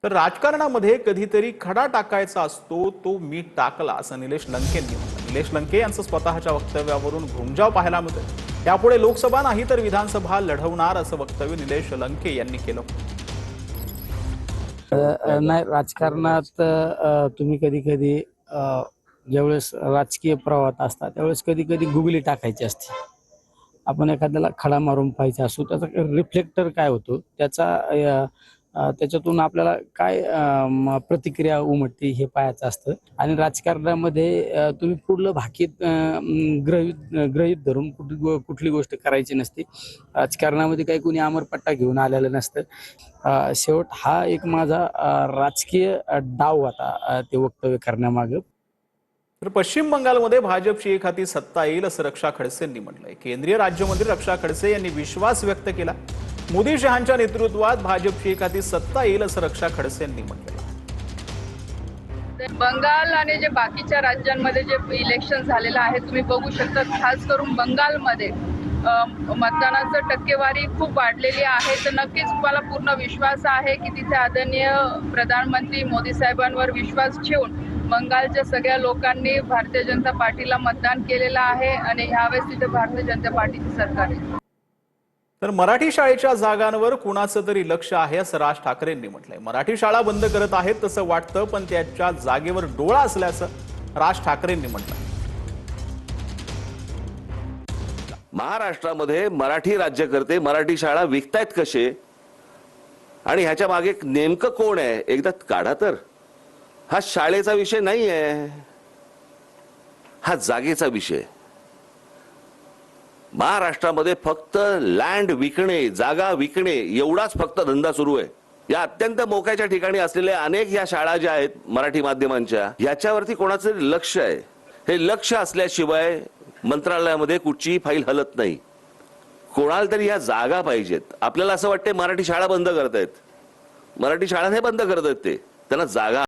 तर राजकारणामध्ये कधीतरी खडा टाकायचा असतो, तो मी टाकला असं निलेश लंकेंनी म्हटलं. निलेश लंके यांचं स्वतःच्या वक्तव्यावरून घुमजाव पाहायला मिळतोय. यापुढे लोकसभा नाही तर विधानसभा लढवणार असं वक्तव्य निलेश लंके यांनी केलं. नाही, राजकारणात तुम्ही कधी कधी ज्यावेळेस राजकीय प्रवाहात असता त्यावेळेस कधी कधी गुगली टाकायची असते. आपण एखाद्याला खडा मारून पाहायचा असतो, त्याचा रिफ्लेक्टर काय होतो, त्याच्यातून आपल्याला काय प्रतिक्रिया उमटते हे पाहायचं असतं. आणि राजकारणामध्ये तुम्ही पुढलं भाकीत गृहीत धरून कुठली गोष्ट करायची नसते. राजकारणामध्ये काही कोणी अमरपट्टा घेऊन आलेलं नसतं. शेवट हा एक माझा राजकीय डाव होता ते वक्तव्य करण्यामागे. तर पश्चिम बंगालमध्ये भाजपची एक हाती सत्ता येईल असं रक्षा खडसेंनी म्हटलंय. केंद्रीय राज्यमंत्री रक्षा खडसे यांनी विश्वास व्यक्त केला. मोदी शहांच्या नेतृत्वात भाजपची एक हाती सत्ता येईल असं रक्षा खडसेंनी म्हटलं. बंगाल आणि जे बाकीच्या राज्यांमध्ये जे इलेक्शन झालेलं आहे तुम्ही बघू शकता, खास करून बंगालमध्ये मतदानाचं टक्केवारी खूप वाढलेली आहे. तर नक्कीच मला पूर्ण विश्वास आहे की तिथे आदरणीय प्रधानमंत्री मोदी साहेबांवर विश्वास ठेवून बंगालच्या सगळ्या लोकांनी भारतीय जनता पार्टीला मतदान केलेलं आहे आणि ह्यावेळेस तिथे भारतीय जनता पार्टीची सरकार आहे. तर मराठी शाळेच्या जागांवर कुणाचं तरी लक्ष आहे असं राज ठाकरेंनी म्हटलंय. मराठी शाळा बंद करत आहेत तसं वाटतं, पण त्याच्या जागेवर डोळा असल्याचं राज ठाकरेंनी म्हटलं. महाराष्ट्रामध्ये मराठी राज्यकर्ते मराठी शाळा विकतायत कसे आणि ह्याच्या मागे नेमकं कोण आहे एकदा काढा तर. हा शाळेचा विषय नाही आहे, हा जागेचा विषय. महाराष्ट्रामध्ये फक्त लँड विकणे, जागा विकणे एवढाच फक्त धंदा सुरू आहे. या अत्यंत मोक्याच्या ठिकाणी असलेल्या अनेक या शाळा ज्या आहेत मराठी माध्यमांच्या, याच्यावरती कोणाचं लक्ष आहे. हे लक्ष असल्याशिवाय मंत्रालयामध्ये कुठची फाईल हलत नाही. कोणाला तरी या जागा पाहिजेत. आपल्याला असं वाटतं मराठी शाळा बंद करतायत, मराठी शाळा नाही बंद करतायत, ते त्यांना जागा